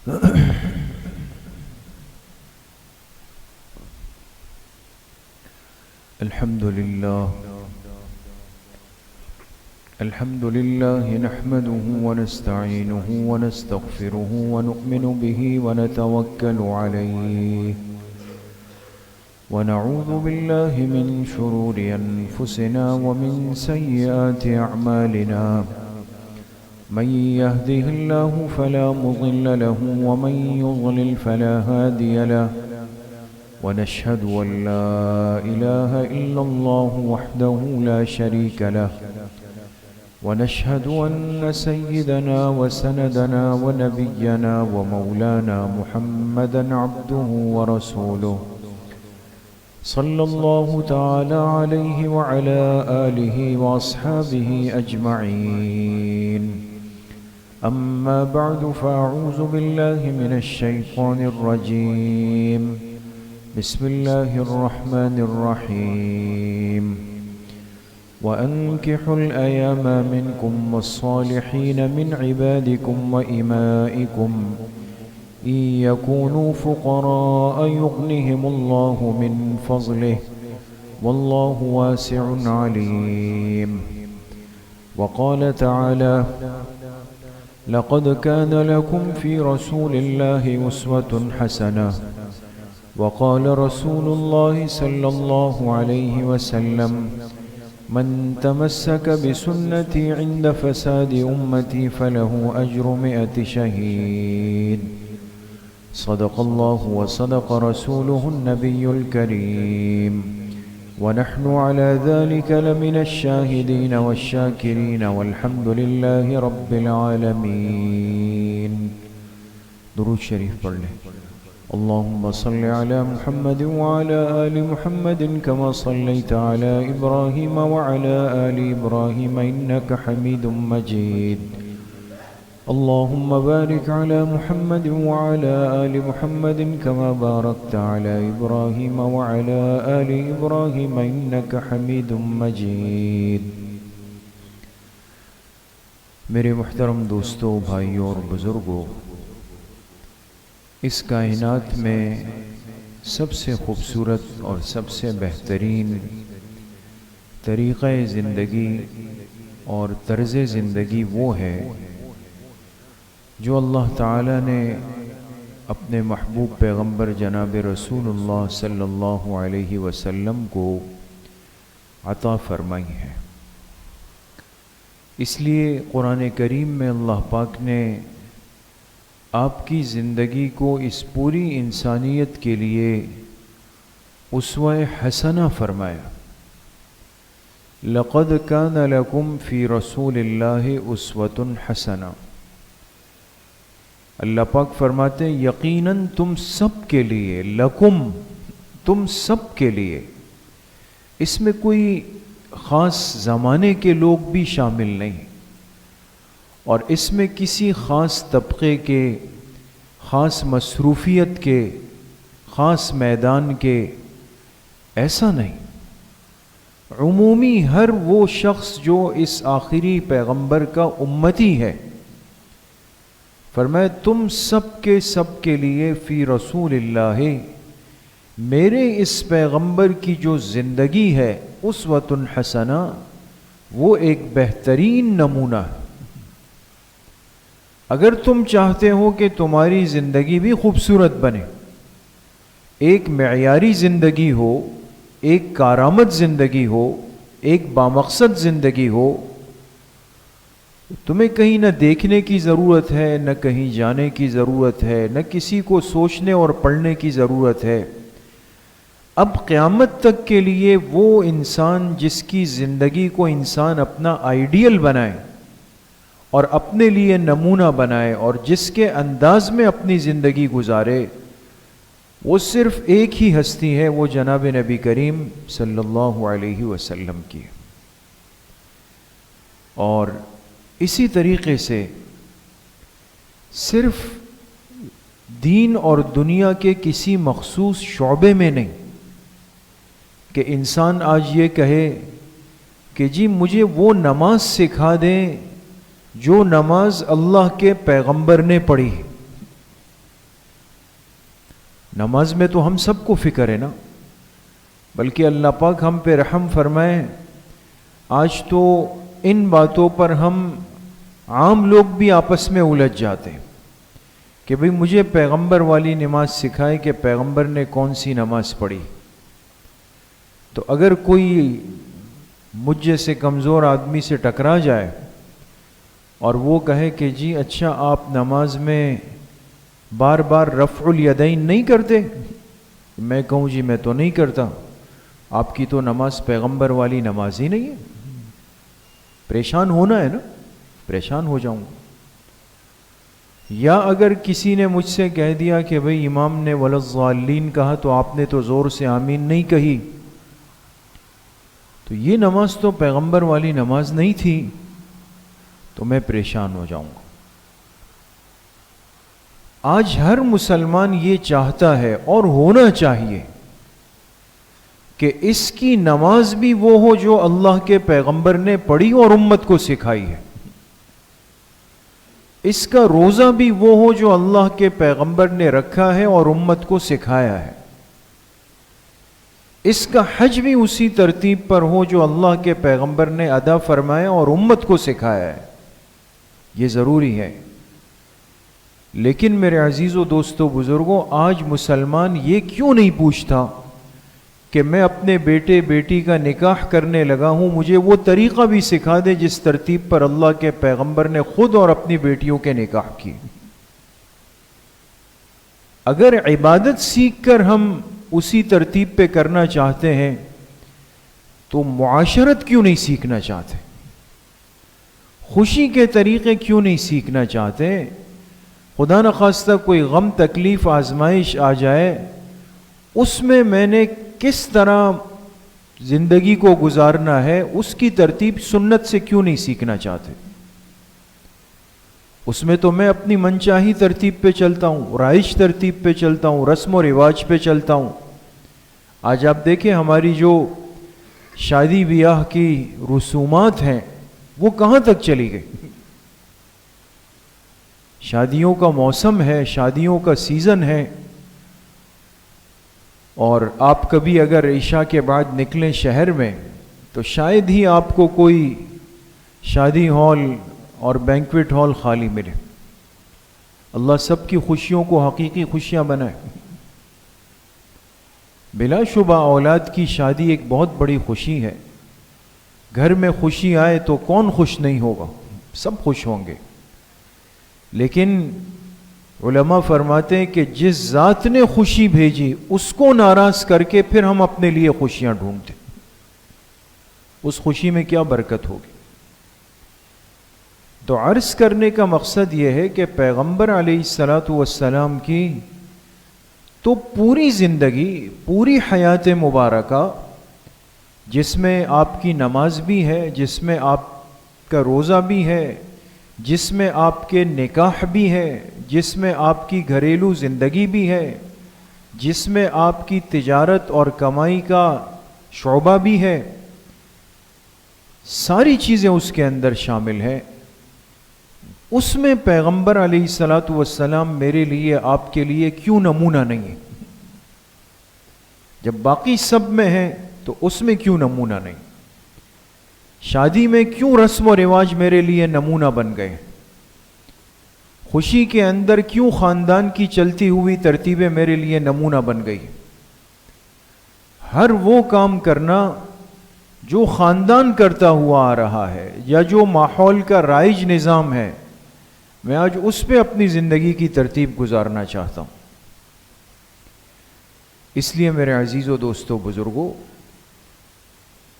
الحمد لله نحمده ونستعينه ونستغفره ونؤمن به ونتوكل عليه ونعوذ بالله من شرور أنفسنا ومن سيئات أعمالنا من يهده الله فلا مضل له ومن يضلل فلا هادي له ونشهد أن لا إله إلا الله وحده لا شريك له ونشهد أن سيدنا وسندنا ونبينا ومولانا محمدا عبده ورسوله صلى الله تعالى عليه وعلى آله وأصحابه أجمعين أما بعد فأعوذ بالله من الشيطان الرجيم بسم الله الرحمن الرحيم وأنكحوا الأيام منكم والصالحين من عبادكم وإمائكم إن يكونوا فقراء يغنهم الله من فضله والله واسع عليم وقال تعالى لقد كان لكم في رسول الله أسوة حسنة وقال رسول الله صلى الله عليه وسلم من تمسك بسنتي عند فساد أمتي فله أجر 100 شهيد صدق الله وصدق رسوله النبي الكريم ونحن على ذلك لمن الشاهدين والشاكرين والحمد لله رب العالمين. درود شریف پڑھ لیں. اللهم صل على محمد وعلى آل محمد كما صليت على إبراهيم وعلى آل إبراهيم إنك حميد مجيد. اللهم بارك على محمد وعلى آل محمد كما باركت على إبراهيم وعلى آل إبراهيم إنك حميد مجيد. میرے محترم دوستو، بھائیوں اور بزرگوں، اس کائنات میں سب سے خوبصورت اور سب سے بہترین طریقہ زندگی اور طرز زندگی وہ ہے جو اللہ تعالیٰ نے اپنے محبوب پیغمبر جناب رسول اللہ صلی اللہ علیہ وسلم کو عطا فرمائی ہے. اس لیے قرآن کریم میں اللہ پاک نے آپ کی زندگی کو اس پوری انسانیت کے لیے اسوہ حسنہ فرمایا. لقد كان لكم في رسول اللہ اسوۃ حسنہ. اللہ پاک فرماتے ہیں یقیناً تم سب کے لیے، لکم، تم سب کے لیے. اس میں کوئی خاص زمانے کے لوگ بھی شامل نہیں، اور اس میں کسی خاص طبقے کے، خاص مصروفیت کے، خاص میدان کے، ایسا نہیں. عمومی ہر وہ شخص جو اس آخری پیغمبر کا امتی ہے، فرمایا تم سب کے لیے فی رسول اللہ، میرے اس پیغمبر کی جو زندگی ہے اسوۃ حسنہ، وہ ایک بہترین نمونہ ہے. اگر تم چاہتے ہو کہ تمہاری زندگی بھی خوبصورت بنے، ایک معیاری زندگی ہو، ایک کارآمد زندگی ہو، ایک بامقصد زندگی ہو، تمہیں کہیں نہ دیکھنے کی ضرورت ہے، نہ کہیں جانے کی ضرورت ہے، نہ کسی کو سوچنے اور پڑھنے کی ضرورت ہے. اب قیامت تک کے لیے وہ انسان جس کی زندگی کو انسان اپنا آئیڈیل بنائے اور اپنے لیے نمونہ بنائے اور جس کے انداز میں اپنی زندگی گزارے، وہ صرف ایک ہی ہستی ہے، وہ جناب نبی کریم صلی اللہ علیہ وسلم کی. اور اسی طریقے سے صرف دین اور دنیا کے کسی مخصوص شعبے میں نہیں کہ انسان آج یہ کہے کہ جی مجھے وہ نماز سکھا دیں جو نماز اللہ کے پیغمبر نے پڑھی. نماز میں تو ہم سب کو فکر ہے نا، بلکہ اللہ پاک ہم پہ رحم فرمائے، آج تو ان باتوں پر ہم عام لوگ بھی آپس میں الجھ جاتے ہیں کہ بھئی مجھے پیغمبر والی نماز سکھائے کہ پیغمبر نے کون سی نماز پڑھی۔ تو اگر کوئی مجھ جیسے کمزور آدمی سے ٹکرا جائے اور وہ کہے کہ جی اچھا آپ نماز میں بار بار رفع الیدین نہیں کرتے، میں کہوں جی میں تو نہیں کرتا، آپ کی تو نماز پیغمبر والی نماز ہی نہیں ہے۔ پریشان ہونا ہے نا، پریشان ہو جاؤں گا۔ یا اگر کسی نے مجھ سے کہہ دیا کہ بھئی امام نے ولضالین کہا تو آپ نے تو زور سے آمین نہیں کہی، تو یہ نماز تو پیغمبر والی نماز نہیں تھی، تو میں پریشان ہو جاؤں گا۔ آج ہر مسلمان یہ چاہتا ہے اور ہونا چاہیے کہ اس کی نماز بھی وہ ہو جو اللہ کے پیغمبر نے پڑھی اور امت کو سکھائی ہے، اس کا روزہ بھی وہ ہو جو اللہ کے پیغمبر نے رکھا ہے اور امت کو سکھایا ہے، اس کا حج بھی اسی ترتیب پر ہو جو اللہ کے پیغمبر نے ادا فرمایا اور امت کو سکھایا ہے۔ یہ ضروری ہے۔ لیکن میرے عزیزو دوستو بزرگوں، آج مسلمان یہ کیوں نہیں پوچھتا کہ میں اپنے بیٹے بیٹی کا نکاح کرنے لگا ہوں، مجھے وہ طریقہ بھی سکھا دے جس ترتیب پر اللہ کے پیغمبر نے خود اور اپنی بیٹیوں کے نکاح کیے۔ اگر عبادت سیکھ کر ہم اسی ترتیب پہ کرنا چاہتے ہیں تو معاشرت کیوں نہیں سیکھنا چاہتے؟ خوشی کے طریقے کیوں نہیں سیکھنا چاہتے؟ خدا نخواستہ کوئی غم تکلیف آزمائش آ جائے، اس میں نے کس طرح زندگی کو گزارنا ہے اس کی ترتیب سنت سے کیوں نہیں سیکھنا چاہتے؟ اس میں تو میں اپنی منچاہی ترتیب پہ چلتا ہوں، رائج ترتیب پہ چلتا ہوں، رسم و رواج پہ چلتا ہوں۔ آج آپ دیکھیں ہماری جو شادی بیاہ کی رسومات ہیں وہ کہاں تک چلی گئی؟ شادیوں کا موسم ہے، شادیوں کا سیزن ہے، اور آپ کبھی اگر عشاء کے بعد نکلیں شہر میں تو شاید ہی آپ کو کوئی شادی ہال اور بینکویٹ ہال خالی ملے۔ اللہ سب کی خوشیوں کو حقیقی خوشیاں بنائے۔ بلا شبہ اولاد کی شادی ایک بہت بڑی خوشی ہے، گھر میں خوشی آئے تو کون خوش نہیں ہوگا، سب خوش ہوں گے۔ لیکن علماء فرماتے ہیں کہ جس ذات نے خوشی بھیجی اس کو ناراض کر کے پھر ہم اپنے لیے خوشیاں ڈھونڈتے، اس خوشی میں کیا برکت ہوگی؟ تو عرض کرنے کا مقصد یہ ہے کہ پیغمبر علیہ الصلاۃ والسلام کی تو پوری زندگی، پوری حیات مبارکہ، جس میں آپ کی نماز بھی ہے، جس میں آپ کا روزہ بھی ہے، جس میں آپ کے نکاح بھی ہے، جس میں آپ کی گھریلو زندگی بھی ہے، جس میں آپ کی تجارت اور کمائی کا شعبہ بھی ہے، ساری چیزیں اس کے اندر شامل ہیں۔ اس میں پیغمبر علیہ الصلاۃ والسلام میرے لیے، آپ کے لیے کیوں نمونہ نہیں ہے؟ جب باقی سب میں ہے تو اس میں کیوں نمونہ نہیں؟ شادی میں کیوں رسم و رواج میرے لیے نمونہ بن گئے؟ خوشی کے اندر کیوں خاندان کی چلتی ہوئی ترتیبیں میرے لیے نمونہ بن گئی؟ ہر وہ کام کرنا جو خاندان کرتا ہوا آ رہا ہے یا جو ماحول کا رائج نظام ہے، میں آج اس پہ اپنی زندگی کی ترتیب گزارنا چاہتا ہوں۔ اس لیے میرے عزیزو دوستو بزرگوں،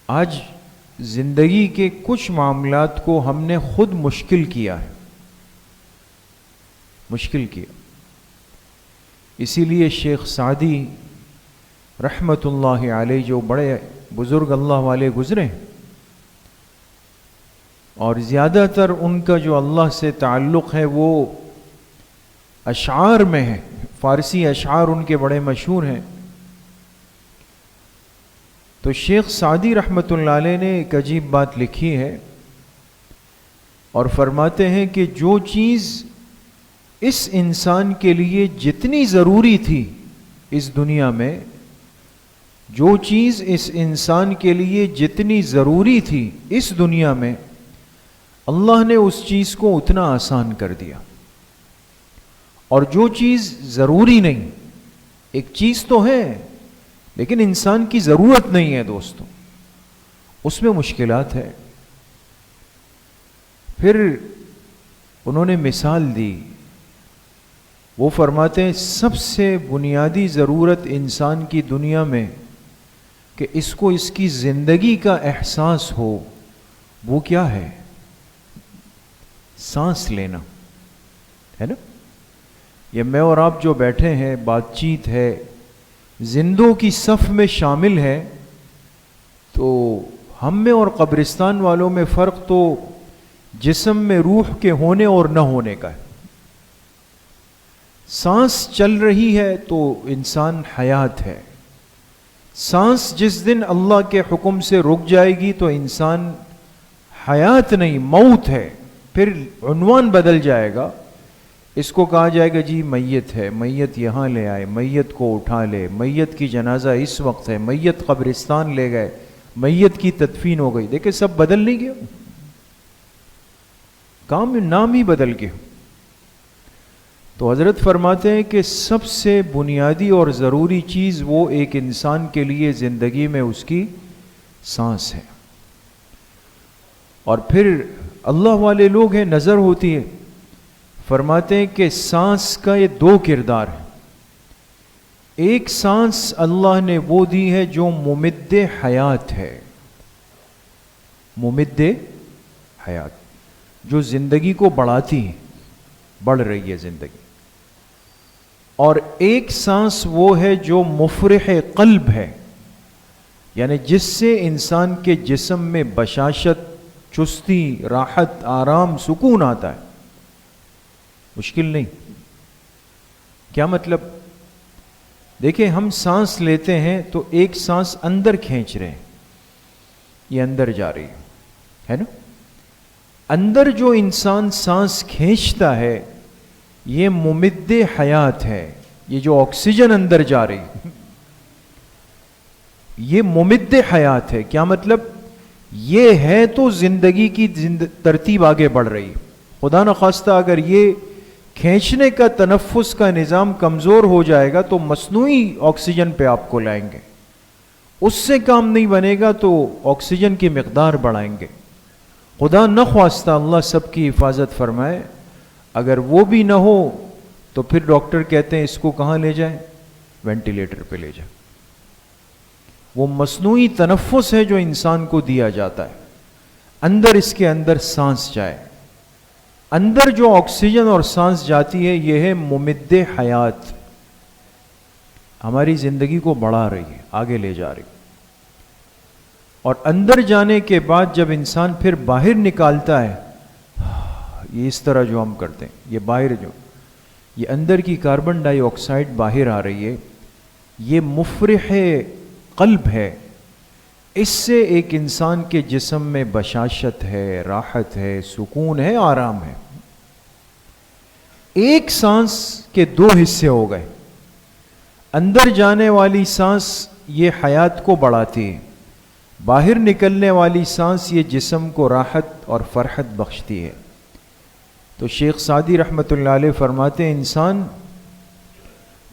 آج زندگی کے کچھ معاملات کو ہم نے خود مشکل کیا ہے، مشکل کیا۔ اسی لیے شیخ سعدی رحمت اللہ علیہ، جو بڑے بزرگ اللہ والے گزرے اور زیادہ تر ان کا جو اللہ سے تعلق ہے وہ اشعار میں ہے، فارسی اشعار ان کے بڑے مشہور ہیں۔ تو شیخ سعدی رحمت اللہ علیہ نے ایک عجیب بات لکھی ہے اور فرماتے ہیں کہ جو چیز اس انسان کے لیے جتنی ضروری تھی اس دنیا میں جو چیز اس انسان کے لیے جتنی ضروری تھی اس دنیا میں، اللہ نے اس چیز کو اتنا آسان کر دیا، اور جو چیز ضروری نہیں، ایک چیز تو ہے لیکن انسان کی ضرورت نہیں ہے دوستوں، اس میں مشکلات ہے۔ پھر انہوں نے مثال دی، وہ فرماتے ہیں سب سے بنیادی ضرورت انسان کی دنیا میں کہ اس کو اس کی زندگی کا احساس ہو، وہ کیا ہے؟ سانس لینا ہے نا۔ یہ میں اور آپ جو بیٹھے ہیں، بات چیت ہے، زندوں کی صف میں شامل ہے، تو ہم میں اور قبرستان والوں میں فرق تو جسم میں روح کے ہونے اور نہ ہونے کا ہے۔ سانس چل رہی ہے تو انسان حیات ہے، سانس جس دن اللہ کے حکم سے رک جائے گی تو انسان حیات نہیں، موت ہے۔ پھر عنوان بدل جائے گا، اس کو کہا جائے گا جی میت ہے، میت یہاں لے آئے، میت کو اٹھا لے، میت کی جنازہ اس وقت ہے، میت قبرستان لے گئے، میت کی تدفین ہو گئی۔ دیکھیں سب بدل نہیں گیا، کام نام ہی بدل گیا۔ تو حضرت فرماتے ہیں کہ سب سے بنیادی اور ضروری چیز وہ ایک انسان کے لیے زندگی میں اس کی سانس ہے۔ اور پھر اللہ والے لوگ ہیں، نظر ہوتی ہے، فرماتے ہیں کہ سانس کا یہ دو کردار ہے۔ ایک سانس اللہ نے وہ دی ہے جو ممد حیات ہے، ممد حیات، جو زندگی کو بڑھاتی ہے، بڑھ رہی ہے زندگی۔ اور ایک سانس وہ ہے جو مفرح قلب ہے، یعنی جس سے انسان کے جسم میں بشاشت، چستی، راحت، آرام، سکون آتا ہے۔ مشکل نہیں۔ کیا مطلب؟ دیکھیں ہم سانس لیتے ہیں تو ایک سانس اندر کھینچ رہے ہیں، یہ اندر جا رہی ہے نا۔ اندر جو انسان سانس کھینچتا ہے یہ ممد حیات ہے، یہ جو آکسیجن اندر جا رہی ہے یہ ممد حیات ہے۔ کیا مطلب؟ یہ ہے تو زندگی کی ترتیب آگے بڑھ رہی ہے۔ خدا نخواستہ اگر یہ کھینچنے کا، تنفس کا نظام کمزور ہو جائے گا تو مصنوعی آکسیجن پہ آپ کو لائیں گے، اس سے کام نہیں بنے گا تو آکسیجن کی مقدار بڑھائیں گے۔ خدا نخواستہ اللہ سب کی حفاظت فرمائے، اگر وہ بھی نہ ہو تو پھر ڈاکٹر کہتے ہیں اس کو کہاں لے جائیں؟ وینٹیلیٹر پہ لے جائیں۔ وہ مصنوعی تنفس ہے جو انسان کو دیا جاتا ہے، اندر اس کے اندر سانس جائے، اندر جو آکسیجن اور سانس جاتی ہے یہ ہے ممد حیات، ہماری زندگی کو بڑھا رہی ہے، آگے لے جا رہی ہے۔ اور اندر جانے کے بعد جب انسان پھر باہر نکالتا ہے، یہ اس طرح جو ہم کرتے ہیں، یہ باہر جو یہ اندر کی کاربن ڈائی آکسائڈ باہر آ رہی ہے، یہ مفرح قلب ہے، اس سے ایک انسان کے جسم میں بشاشت ہے، راحت ہے، سکون ہے، آرام ہے۔ ایک سانس کے دو حصے ہو گئے، اندر جانے والی سانس یہ حیات کو بڑھاتی ہے، باہر نکلنے والی سانس یہ جسم کو راحت اور فرحت بخشتی ہے۔ تو شیخ سعدی رحمۃ اللہ علیہ فرماتے ہیں انسان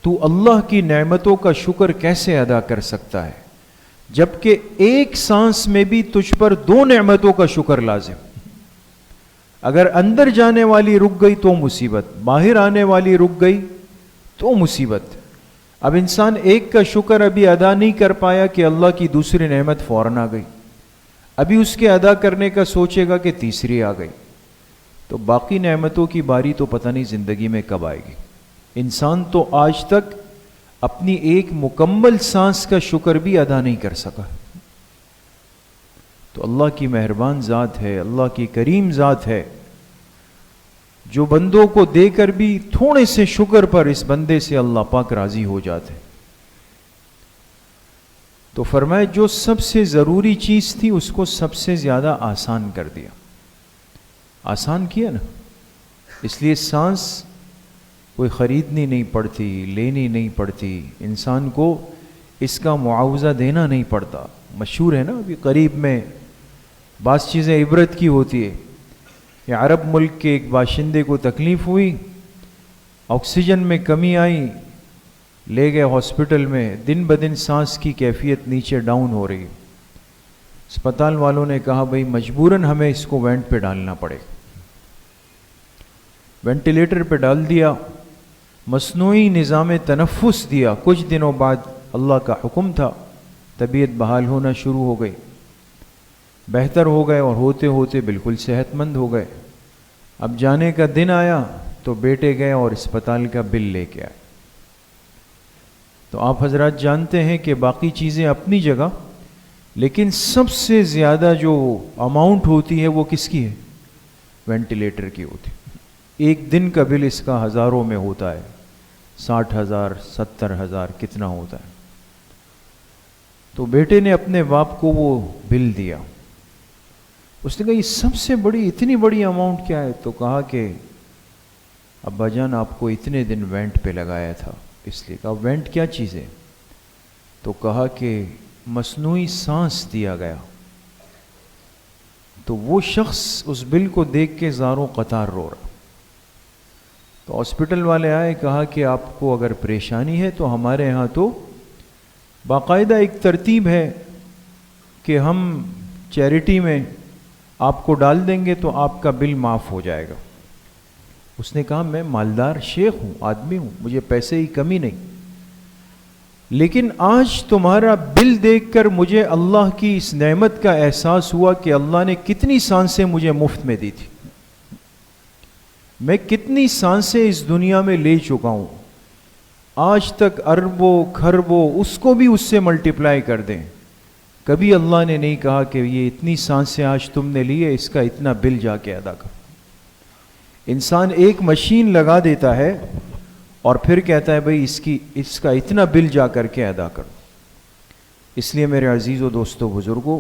تو اللہ کی نعمتوں کا شکر کیسے ادا کر سکتا ہے جبکہ ایک سانس میں بھی تجھ پر دو نعمتوں کا شکر لازم۔ اگر اندر جانے والی رک گئی تو مصیبت، باہر آنے والی رک گئی تو مصیبت۔ اب انسان ایک کا شکر ابھی ادا نہیں کر پایا کہ اللہ کی دوسری نعمت فوراً آ گئی، ابھی اس کے ادا کرنے کا سوچے گا کہ تیسری آ گئی، تو باقی نعمتوں کی باری تو پتہ نہیں زندگی میں کب آئے گی۔ انسان تو آج تک اپنی ایک مکمل سانس کا شکر بھی ادا نہیں کر سکا۔ تو اللہ کی مہربان ذات ہے، اللہ کی کریم ذات ہے جو بندوں کو دے کر بھی تھوڑے سے شکر پر اس بندے سے اللہ پاک راضی ہو جاتے۔ تو فرمائے جو سب سے ضروری چیز تھی اس کو سب سے زیادہ آسان کر دیا، آسان کیا نا۔ اس لیے سانس کوئی خریدنی نہیں پڑتی، لینی نہیں پڑتی، انسان کو اس کا معاوضہ دینا نہیں پڑتا۔ مشہور ہے نا ابھی قریب میں بعض چیزیں عبرت کی ہوتی ہے کہ عرب ملک کے ایک باشندے کو تکلیف ہوئی، آکسیجن میں کمی آئی، لے گئے ہاسپٹل میں، دن بدن سانس کی کیفیت نیچے ڈاؤن ہو رہی۔ اسپتال والوں نے کہا بھئی مجبوراً ہمیں اس کو وینٹ پہ ڈالنا پڑے، وینٹیلیٹر پہ ڈال دیا، مصنوعی نظام تنفس دیا۔ کچھ دنوں بعد اللہ کا حکم تھا، طبیعت بحال ہونا شروع ہو گئی، بہتر ہو گئے، اور ہوتے ہوتے بالکل صحت مند ہو گئے۔ اب جانے کا دن آیا تو بیٹے گئے اور اسپتال کا بل لے کے آئے۔ تو آپ حضرات جانتے ہیں کہ باقی چیزیں اپنی جگہ، لیکن سب سے زیادہ جو اماؤنٹ ہوتی ہے وہ کس کی ہے؟ وینٹیلیٹر کی ہوتی ہے۔ ایک دن کا بل اس کا ہزاروں میں ہوتا ہے، 60,000 70,000 کتنا ہوتا ہے۔ تو بیٹے نے اپنے باپ کو وہ بل دیا، اس نے کہا یہ سب سے بڑی اتنی بڑی اماؤنٹ کیا ہے؟ تو کہا کہ ابا جان آپ کو اتنے دن وینٹ پہ لگایا تھا، اس لیے کہا وینٹ کیا چیز ہے؟ تو کہا کہ مصنوعی سانس دیا گیا۔ تو وہ شخص اس بل کو دیکھ کے زاروں قطار رو رہا۔ تو ہاسپٹل والے آئے، کہا کہ آپ کو اگر پریشانی ہے تو ہمارے ہاں تو باقاعدہ ایک ترتیب ہے کہ ہم چیریٹی میں آپ کو ڈال دیں گے تو آپ کا بل معاف ہو جائے گا۔ اس نے کہا میں مالدار شیخ ہوں، آدمی ہوں، مجھے پیسے کی کمی نہیں، لیکن آج تمہارا بل دیکھ کر مجھے اللہ کی اس نعمت کا احساس ہوا کہ اللہ نے کتنی سانسیں مجھے مفت میں دی تھی، میں کتنی سانسیں اس دنیا میں لے چکا ہوں، آج تک اربوں کھربوں اس کو بھی اس سے ملٹیپلائی کر دیں، کبھی اللہ نے نہیں کہا کہ یہ اتنی سانسیں آج تم نے لی ہے، اس کا اتنا بل جا کے ادا کرو۔ انسان ایک مشین لگا دیتا ہے اور پھر کہتا ہے بھئی اس کا اتنا بل جا کر کے ادا کرو۔ اس لیے میرے عزیز و دوستو بزرگوں،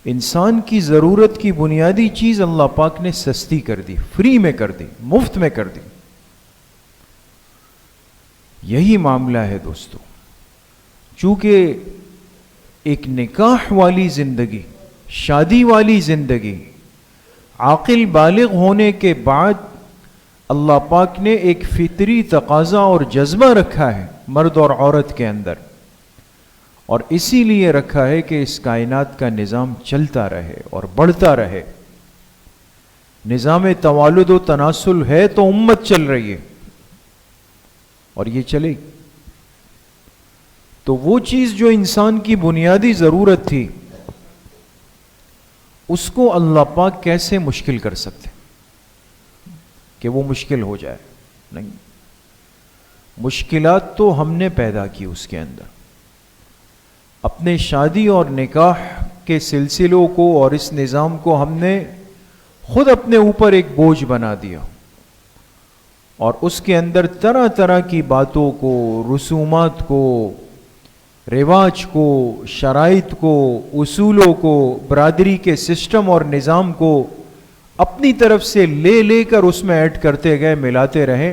انسان کی ضرورت کی بنیادی چیز اللہ پاک نے سستی کر دی، فری میں کر دی، مفت میں کر دی۔ یہی معاملہ ہے دوستو، چونکہ ایک نکاح والی زندگی، شادی والی زندگی، عاقل بالغ ہونے کے بعد اللہ پاک نے ایک فطری تقاضا اور جذبہ رکھا ہے مرد اور عورت کے اندر، اور اسی لیے رکھا ہے کہ اس کائنات کا نظام چلتا رہے اور بڑھتا رہے۔ نظام توالد و تناسل ہے تو امت چل رہی ہے اور یہ چلے۔ تو وہ چیز جو انسان کی بنیادی ضرورت تھی، اس کو اللہ پاک کیسے مشکل کر سکتے کہ وہ مشکل ہو جائے؟ نہیں، مشکلات تو ہم نے پیدا کی اس کے اندر، اپنے شادی اور نکاح کے سلسلوں کو اور اس نظام کو ہم نے خود اپنے اوپر ایک بوجھ بنا دیا، اور اس کے اندر طرح طرح کی باتوں کو، رسومات کو، رواج کو، شرائط کو، اصولوں کو، برادری کے سسٹم اور نظام کو اپنی طرف سے لے لے کر اس میں ایڈ کرتے گئے، ملاتے رہے۔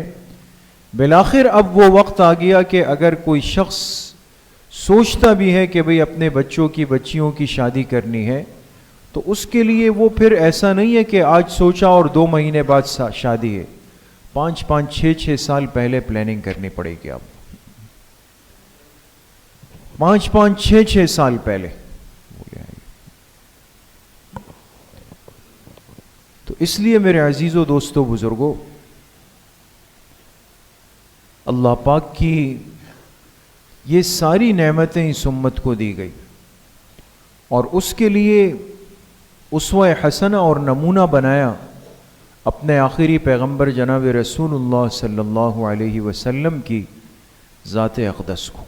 بالآخر اب وہ وقت آ گیا کہ اگر کوئی شخص سوچتا بھی ہے کہ بھئی اپنے بچوں کی بچیوں کی شادی کرنی ہے، تو اس کے لیے وہ پھر ایسا نہیں ہے کہ آج سوچا اور 2 مہینے بعد شادی ہے، 5 6 سال پہلے پلاننگ کرنی پڑے گی آپ، 5 6 سال پہلے۔ تو اس لیے میرے عزیزو دوستو بزرگو، اللہ پاک کی یہ ساری نعمتیں اس امت کو دی گئی، اور اس کے لیے اسوہ حسنہ اور نمونہ بنایا اپنے آخری پیغمبر جناب رسول اللہ صلی اللہ علیہ وسلم کی ذات اقدس کو۔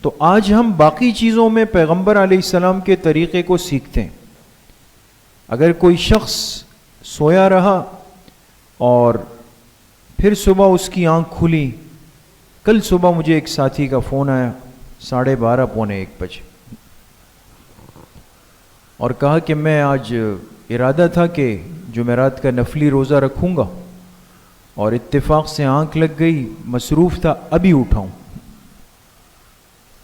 تو آج ہم باقی چیزوں میں پیغمبر علیہ السلام کے طریقے کو سیکھتے ہیں۔ اگر کوئی شخص سویا رہا اور پھر صبح اس کی آنکھ کھلی، کل صبح مجھے ایک ساتھی کا فون آیا 12:30 پونے 1 بجے، اور کہا کہ میں آج ارادہ تھا کہ جمعرات کا نفلی روزہ رکھوں گا، اور اتفاق سے آنکھ لگ گئی، مصروف تھا، ابھی اٹھاؤں،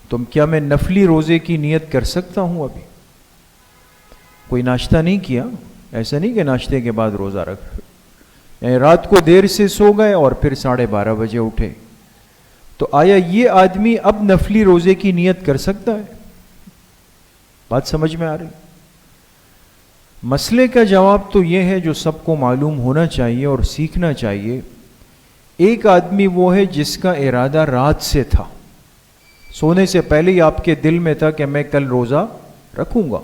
تو کیا میں نفلی روزے کی نیت کر سکتا ہوں؟ ابھی کوئی ناشتہ نہیں کیا، ایسا نہیں کہ ناشتے کے بعد روزہ رکھ، یعنی رات کو دیر سے سو گئے اور پھر 12:30 بجے اٹھے، تو آیا یہ آدمی اب نفلی روزے کی نیت کر سکتا ہے؟ بات سمجھ میں آ رہی؟ مسئلے کا جواب تو یہ ہے جو سب کو معلوم ہونا چاہیے اور سیکھنا چاہیے۔ ایک آدمی وہ ہے جس کا ارادہ رات سے تھا، سونے سے پہلے ہی آپ کے دل میں تھا کہ میں کل روزہ رکھوں گا،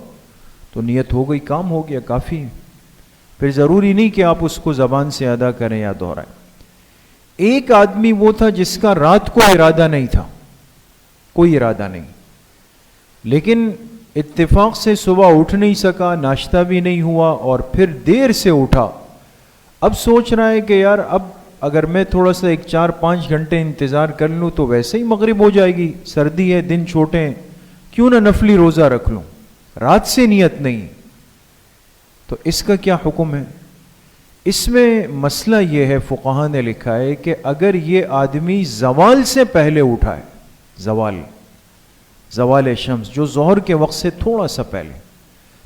تو نیت ہو گئی، کام ہو گیا، کافی ہے، پھر ضروری نہیں کہ آپ اس کو زبان سے ادا کریں یا دہرائیں۔ ایک آدمی وہ تھا جس کا رات کو ارادہ نہیں تھا، کوئی ارادہ نہیں، لیکن اتفاق سے صبح اٹھ نہیں سکا، ناشتہ بھی نہیں ہوا اور پھر دیر سے اٹھا، اب سوچ رہا ہے کہ یار اب اگر میں تھوڑا سا 4-5 گھنٹے انتظار کر لوں تو ویسے ہی مغرب ہو جائے گی، سردی ہے، دن چھوٹے ہیں، کیوں نہ نفلی روزہ رکھ لوں، رات سے نیت نہیں، تو اس کا کیا حکم ہے؟ اس میں مسئلہ یہ ہے، فقہاء نے لکھا ہے کہ اگر یہ آدمی زوال سے پہلے اٹھا ہے، زوال شمس جو ظہر کے وقت سے تھوڑا سا پہلے،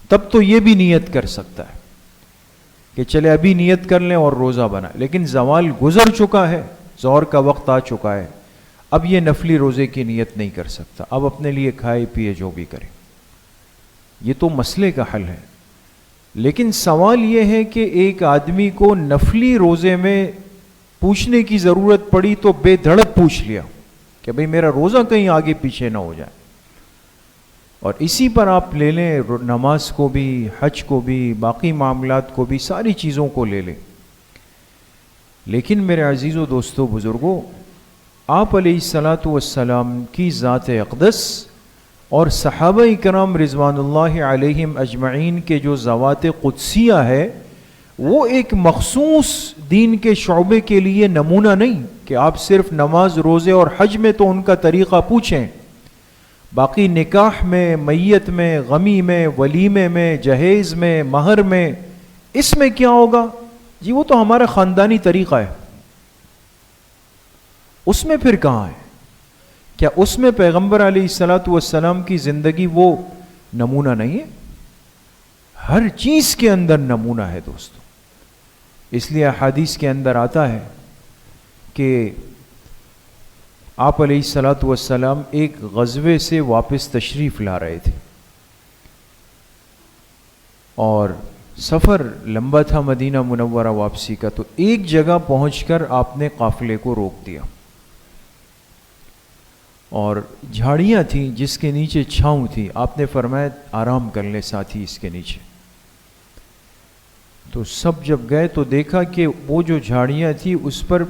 تب تو یہ بھی نیت کر سکتا ہے کہ چلے ابھی نیت کر لیں اور روزہ بنا، لیکن زوال گزر چکا ہے، ظہر کا وقت آ چکا ہے، اب یہ نفلی روزے کی نیت نہیں کر سکتا، اب اپنے لیے کھائے پیے جو بھی کرے، یہ تو مسئلے کا حل ہے۔ لیکن سوال یہ ہے کہ ایک آدمی کو نفلی روزے میں پوچھنے کی ضرورت پڑی تو بے دھڑک پوچھ لیا کہ بھئی میرا روزہ کہیں آگے پیچھے نہ ہو جائے، اور اسی پر آپ لے لیں نماز کو بھی، حج کو بھی، باقی معاملات کو بھی، ساری چیزوں کو لے لیں۔ لیکن میرے عزیزو دوستو بزرگوں، آپ علیہ الصلاۃ والسلام کی ذات اقدس اور صحابہ کرام رضوان اللہ علیہم اجمعین کے جو ذوات قدسیہ ہے، وہ ایک مخصوص دین کے شعبے کے لیے نمونہ نہیں کہ آپ صرف نماز، روزے اور حج میں تو ان کا طریقہ پوچھیں، باقی نکاح میں، میت میں، غمی میں، ولیمے میں، جہیز میں، مہر میں، اس میں کیا ہوگا؟ جی وہ تو ہمارا خاندانی طریقہ ہے، اس میں پھر کہاں ہے؟ کیا اس میں پیغمبر علیہ الصلاۃ والسلام کی زندگی وہ نمونہ نہیں ہے؟ ہر چیز کے اندر نمونہ ہے دوستو، اس لیے احادیث کے اندر آتا ہے کہ آپ علیہ الصلاۃ والسلام ایک غزوے سے واپس تشریف لا رہے تھے، اور سفر لمبا تھا مدینہ منورہ واپسی کا، تو ایک جگہ پہنچ کر آپ نے قافلے کو روک دیا، اور جھاڑیاں تھیں جس کے نیچے چھاؤں تھی، آپ نے فرمایا آرام کر لیں ساتھی اس کے نیچے، تو سب جب گئے تو دیکھا کہ وہ جو جھاڑیاں تھیں اس پر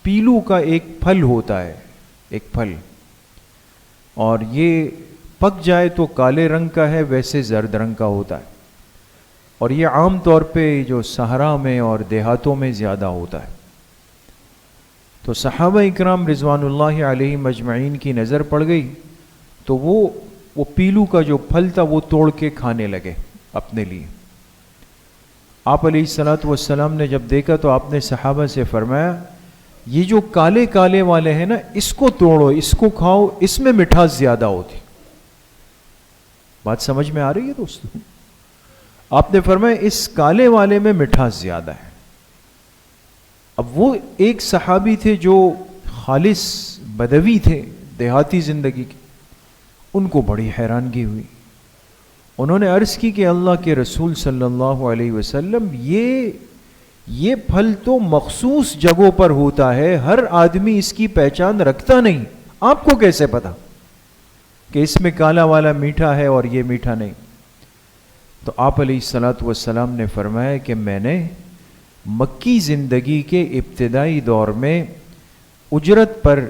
پیلو کا ایک پھل ہوتا ہے، ایک پھل، اور یہ پک جائے تو کالے رنگ کا ہے، ویسے زرد رنگ کا ہوتا ہے، اور یہ عام طور پہ جو صحرا میں اور دیہاتوں میں زیادہ ہوتا ہے۔ تو صحابہ اکرام رضوان اللہ علیہ مجمعین کی نظر پڑ گئی، تو وہ پیلو کا جو پھل تھا وہ توڑ کے کھانے لگے اپنے لیے۔ آپ علیہ الصلاۃ والسلام نے جب دیکھا تو آپ نے صحابہ سے فرمایا یہ جو کالے کالے والے ہیں نا، اس کو توڑو، اس کو کھاؤ، اس میں مٹھاس زیادہ ہوتی۔ بات سمجھ میں آ رہی ہے دوستو؟ آپ نے فرمایا اس کالے والے میں مٹھاس زیادہ ہے۔ اب وہ ایک صحابی تھے جو خالص بدوی تھے، دیہاتی زندگی کے، ان کو بڑی حیرانگی ہوئی، انہوں نے عرض کی کہ اللہ کے رسول صلی اللہ علیہ وسلم یہ پھل تو مخصوص جگہوں پر ہوتا ہے، ہر آدمی اس کی پہچان رکھتا نہیں، آپ کو کیسے پتا کہ اس میں کالا والا میٹھا ہے اور یہ میٹھا نہیں؟ تو آپ علیہ الصلاۃ والسلام نے فرمایا کہ میں نے مکی زندگی کے ابتدائی دور میں اجرت پر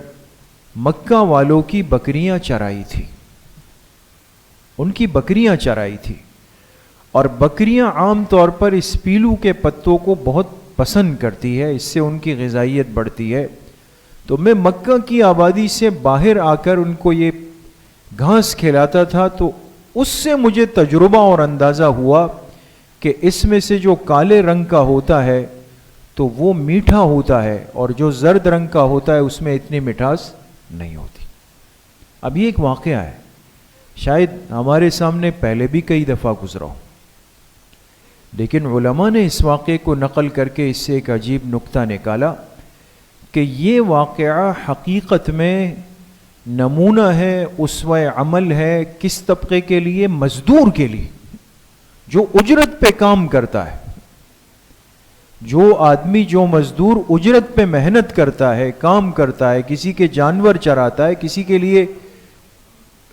مکہ والوں کی بکریاں چرائی تھی، ان کی بکریاں چرائی تھی، اور بکریاں عام طور پر اس پیلو کے پتوں کو بہت پسند کرتی ہے، اس سے ان کی غذائیت بڑھتی ہے، تو میں مکہ کی آبادی سے باہر آ کر ان کو یہ گھاس کھلاتا تھا، تو اس سے مجھے تجربہ اور اندازہ ہوا کہ اس میں سے جو کالے رنگ کا ہوتا ہے تو وہ میٹھا ہوتا ہے، اور جو زرد رنگ کا ہوتا ہے اس میں اتنی مٹھاس نہیں ہوتی۔ اب یہ ایک واقعہ ہے، شاید ہمارے سامنے پہلے بھی کئی دفعہ گزرا ہو، لیکن علماء نے اس واقعے کو نقل کر کے اس سے ایک عجیب نکتہ نکالا کہ یہ واقعہ حقیقت میں نمونہ ہے، اسوہ عمل ہے، کس طبقے کے لیے؟ مزدور کے لیے، جو اجرت پہ کام کرتا ہے۔ جو آدمی، جو مزدور اجرت پہ محنت کرتا ہے، کام کرتا ہے، کسی کے جانور چراتا ہے، کسی کے لیے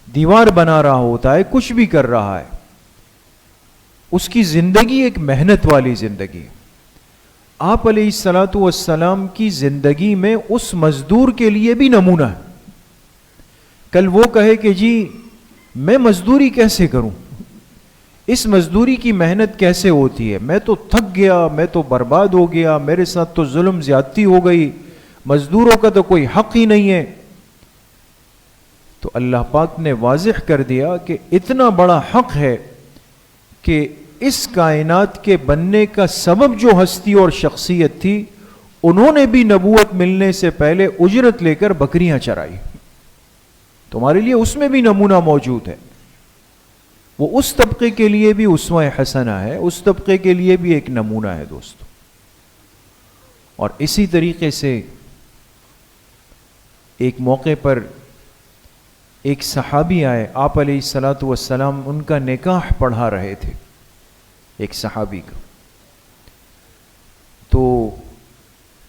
دیوار بنا رہا ہوتا ہے، کچھ بھی کر رہا ہے، اس کی زندگی ایک محنت والی زندگی ہے۔ آپ علیہ الصلاۃ والسلام کی زندگی میں اس مزدور کے لیے بھی نمونہ ہے۔ کل وہ کہے کہ جی میں مزدوری کیسے کروں، اس مزدوری کی محنت کیسے ہوتی ہے، میں تو تھک گیا، میں تو برباد ہو گیا، میرے ساتھ تو ظلم زیادتی ہو گئی، مزدوروں کا تو کوئی حق ہی نہیں ہے۔ تو اللہ پاک نے واضح کر دیا کہ اتنا بڑا حق ہے کہ اس کائنات کے بننے کا سبب جو ہستی اور شخصیت تھی، انہوں نے بھی نبوت ملنے سے پہلے اجرت لے کر بکریاں چرائی۔ تمہارے لیے اس میں بھی نمونہ موجود ہے۔ وہ اس طبقے کے لیے بھی اسوہ حسنہ ہے، اس طبقے کے لیے بھی ایک نمونہ ہے دوستو۔ اور اسی طریقے سے ایک موقع پر ایک صحابی آئے، آپ علیہ الصلاۃ والسلام ان کا نکاح پڑھا رہے تھے، ایک صحابی کا۔ تو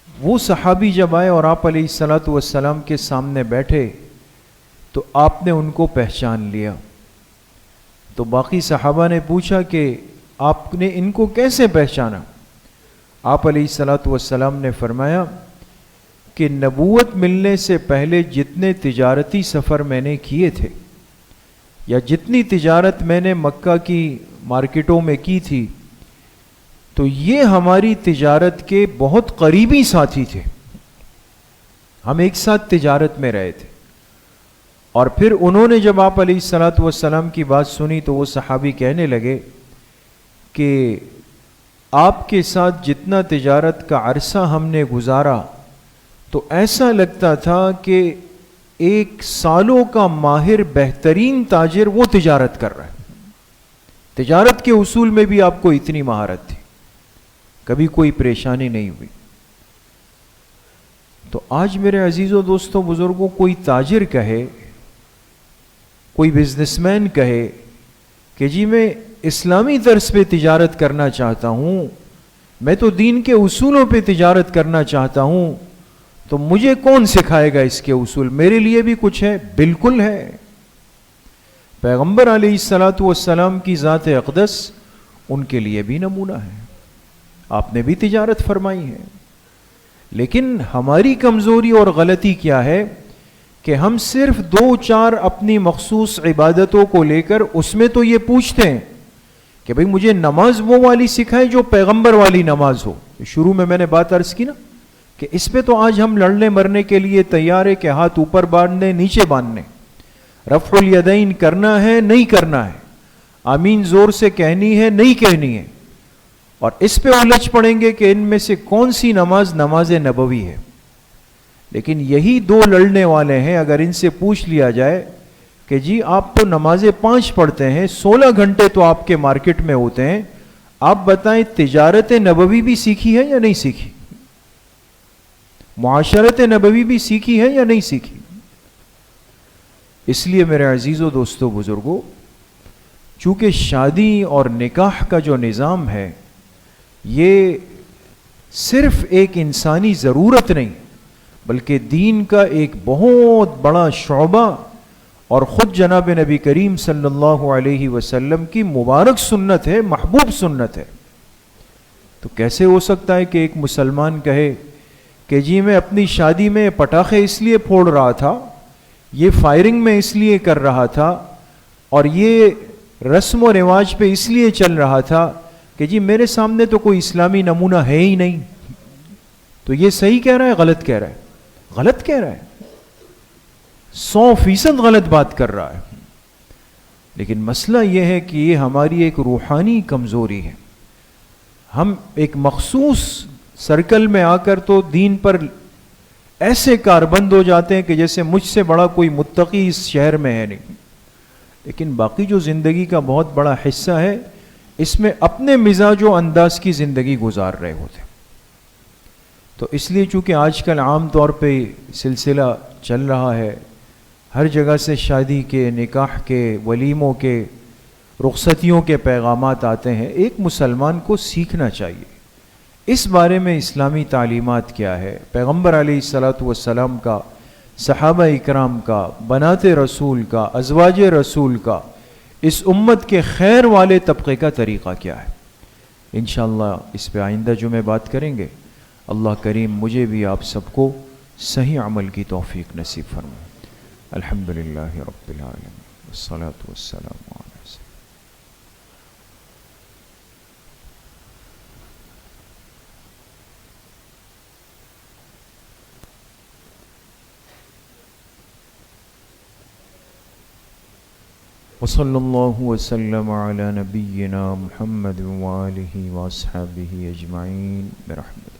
وہ صحابی جب آئے اور آپ علیہ الصلاۃ والسلام کے سامنے بیٹھے تو آپ نے ان کو پہچان لیا۔ تو باقی صحابہ نے پوچھا کہ آپ نے ان کو کیسے پہچانا؟ آپ علیہ الصلاۃ والسلام نے فرمایا کہ نبوت ملنے سے پہلے جتنے تجارتی سفر میں نے کیے تھے، یا جتنی تجارت میں نے مکہ کی مارکیٹوں میں کی تھی، تو یہ ہماری تجارت کے بہت قریبی ساتھی تھے، ہم ایک ساتھ تجارت میں رہے تھے۔ اور پھر انہوں نے جب آپ علیہ الصلاۃ والسلام کی بات سنی تو وہ صحابی کہنے لگے کہ آپ کے ساتھ جتنا تجارت کا عرصہ ہم نے گزارا تو ایسا لگتا تھا کہ ایک سالوں کا ماہر بہترین تاجر وہ تجارت کر رہا ہے۔ تجارت کے اصول میں بھی آپ کو اتنی مہارت تھی، کبھی کوئی پریشانی نہیں ہوئی۔ تو آج میرے عزیزوں، دوستوں، بزرگوں، کوئی تاجر کہے، کوئی بزنس مین کہے کہ جی میں اسلامی طرز پہ تجارت کرنا چاہتا ہوں، میں تو دین کے اصولوں پہ تجارت کرنا چاہتا ہوں، تو مجھے کون سکھائے گا اس کے اصول؟ میرے لیے بھی کچھ ہے۔ بالکل ہے۔ پیغمبر علیہ الصلاۃ والسلام کی ذات اقدس ان کے لیے بھی نمونہ ہے، آپ نے بھی تجارت فرمائی ہے۔ لیکن ہماری کمزوری اور غلطی کیا ہے کہ ہم صرف 2-4 اپنی مخصوص عبادتوں کو لے کر اس میں تو یہ پوچھتے ہیں کہ بھئی مجھے نماز وہ والی سکھائے جو پیغمبر والی نماز ہو۔ شروع میں نے بات عرض کی نا کہ اس پہ تو آج ہم لڑنے مرنے کے لیے تیار ہے کہ ہاتھ اوپر باندھنے، نیچے باندھنے، رفع الیدین کرنا ہے نہیں کرنا ہے، آمین زور سے کہنی ہے نہیں کہنی ہے، اور اس پہ الجھ پڑیں گے کہ ان میں سے کون سی نماز نماز نبوی ہے۔ لیکن یہی 2 لڑنے والے ہیں، اگر ان سے پوچھ لیا جائے کہ جی آپ تو نمازیں 5 پڑھتے ہیں، 16 گھنٹے تو آپ کے مارکیٹ میں ہوتے ہیں، آپ بتائیں تجارت نبوی بھی سیکھی ہے یا نہیں سیکھی؟ معاشرت نبوی بھی سیکھی ہے یا نہیں سیکھی؟ اس لیے میرے عزیزوں، دوستوں، بزرگوں، چونکہ شادی اور نکاح کا جو نظام ہے یہ صرف ایک انسانی ضرورت نہیں بلکہ دین کا ایک بہت بڑا شعبہ اور خود جناب نبی کریم صلی اللہ علیہ وسلم کی مبارک سنت ہے، محبوب سنت ہے۔ تو کیسے ہو سکتا ہے کہ ایک مسلمان کہے کہ جی میں اپنی شادی میں پٹاخے اس لیے پھوڑ رہا تھا، یہ فائرنگ میں اس لیے کر رہا تھا، اور یہ رسم و رواج پہ اس لیے چل رہا تھا کہ جی میرے سامنے تو کوئی اسلامی نمونہ ہے ہی نہیں؟ تو یہ صحیح کہہ رہا ہے، غلط کہہ رہا ہے؟ غلط کہہ رہا ہے، 100% غلط بات کر رہا ہے۔ لیکن مسئلہ یہ ہے کہ یہ ہماری ایک روحانی کمزوری ہے۔ ہم ایک مخصوص سرکل میں آ کر تو دین پر ایسے کاربند ہو جاتے ہیں کہ جیسے مجھ سے بڑا کوئی متقی اس شہر میں ہے نہیں، لیکن باقی جو زندگی کا بہت بڑا حصہ ہے اس میں اپنے مزاج و انداز کی زندگی گزار رہے ہوتے ہیں۔ تو اس لیے چونکہ آج کل عام طور پہ سلسلہ چل رہا ہے، ہر جگہ سے شادی کے، نکاح کے، ولیموں کے، رخصتیوں کے پیغامات آتے ہیں، ایک مسلمان کو سیکھنا چاہیے اس بارے میں اسلامی تعلیمات کیا ہے، پیغمبر علیہ الصلاۃ والسلام کا، صحابہ اکرام کا، بنات رسول کا، ازواج رسول کا، اس امت کے خیر والے طبقے کا طریقہ کیا ہے۔ انشاءاللہ اس پہ آئندہ جمعے بات کریں گے۔ اللہ کریم مجھے بھی آپ سب کو صحیح عمل کی توفیق نصیب فرمائے۔ الحمدللہ رب العالمین والصلاة والسلام علی وصلی اللہ وسلم علی نبینا محمد وآلہ واصحابہ اجمعین برحمتہ۔